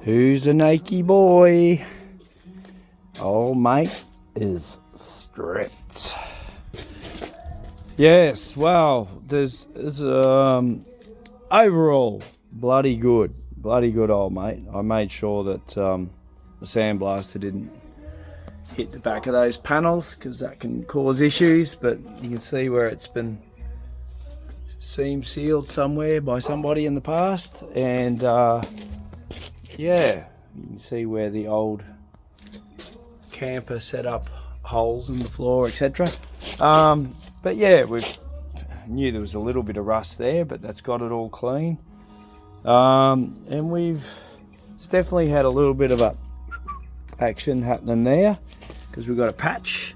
Who's a naked boy? Old mate is stripped. Yes, well, there's overall bloody good old mate. I made sure that the sandblaster didn't hit the back of those panels because that can cause issues, but you can see where it's been seam sealed somewhere by somebody in the past, and yeah, you can see where the old camper set up holes in the floor, etc. But yeah, we knew there was a little bit of rust there, but that's got it all clean. And it's definitely had a little bit of a action happening there because we've got a patch.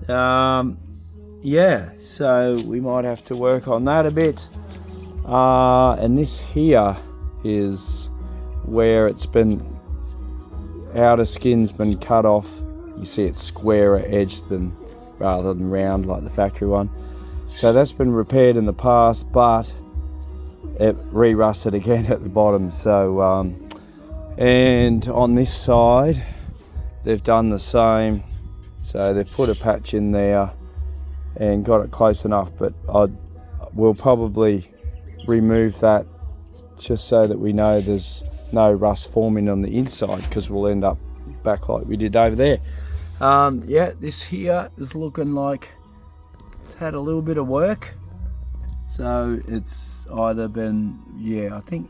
Yeah, so we might have to work on that a bit. And this here is where it's been, outer skin's been cut off. You see it's squarer edged rather than round like the factory one. So that's been repaired in the past, but it re-rusted again at the bottom. So and on this side they've done the same. So they've put a patch in there and got it close enough, but we'll probably remove that just so that we know there's no rust forming on the inside, because we'll end up back like we did over there. Yeah, this here is looking like it's had a little bit of work. So it's either been, yeah, I think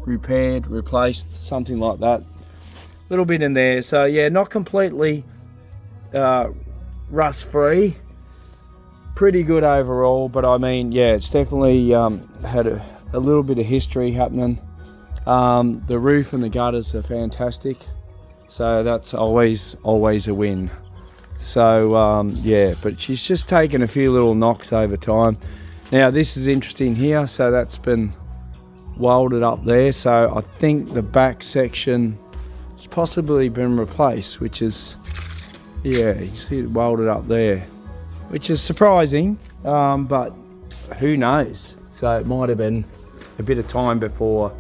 repaired, replaced, something like that. A little bit in there. So yeah, not completely rust free. Pretty good overall, but I mean, yeah, it's definitely had a little bit of history happening. The roof and the gutters are fantastic, so that's always a win. So yeah, but she's just taken a few little knocks over time. Now this is interesting here, so that's been welded up there, so I think the back section has possibly been replaced, which is, yeah, you see it welded up there, which is surprising, but who knows. So it might have been a bit of time before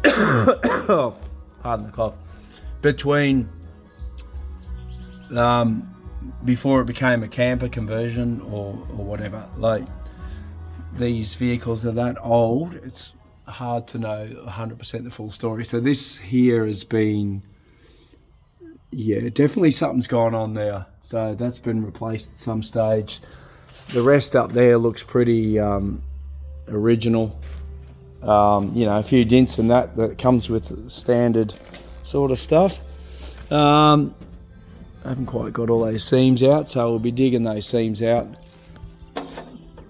oh, pardon the cough, between before it became a camper conversion or whatever. Like, these vehicles are that old, it's hard to know 100% the full story. So this here has been, yeah, definitely something's gone on there. So that's been replaced at some stage. The rest up there looks pretty original. You know, a few dents and that comes with standard sort of stuff. I haven't quite got all those seams out, so we'll be digging those seams out.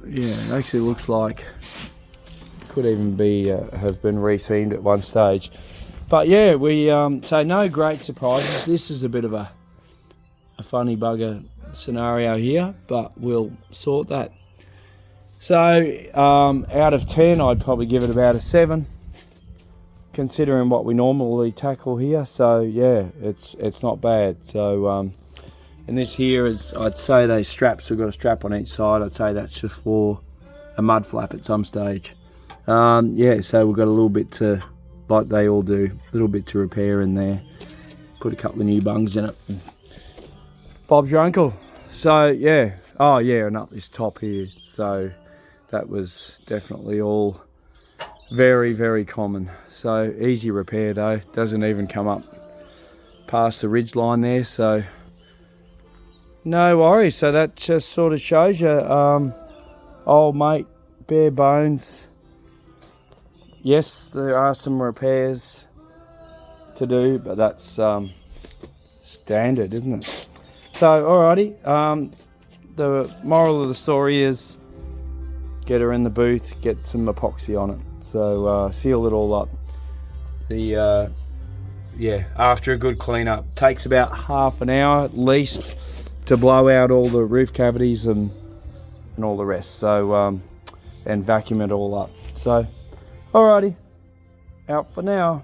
Yeah, it actually looks like it could even be have been re-seamed at one stage. But yeah, we so no great surprises. This is a bit of a funny bugger scenario here, but we'll sort that. So out of 10, I'd probably give it about a 7, considering what we normally tackle here. So yeah, it's not bad. So and this here is, I'd say those straps, we've got a strap on each side. I'd say that's just for a mud flap at some stage. Yeah, so we've got a little bit to, like they all do, a little bit to repair in there. Put a couple of new bungs in it. Bob's your uncle. So yeah, oh yeah, and up this top here. So that was definitely all very, very common. So easy repair though, doesn't even come up past the ridge line there, so no worries. So that just sort of shows you, old mate, bare bones. Yes, there are some repairs to do, but that's standard, isn't it? So alrighty, the moral of the story is get her in the booth, get some epoxy on it. So seal it all up. The yeah, after a good cleanup, takes about half an hour at least to blow out all the roof cavities and all the rest. So and vacuum it all up. So alrighty, out for now.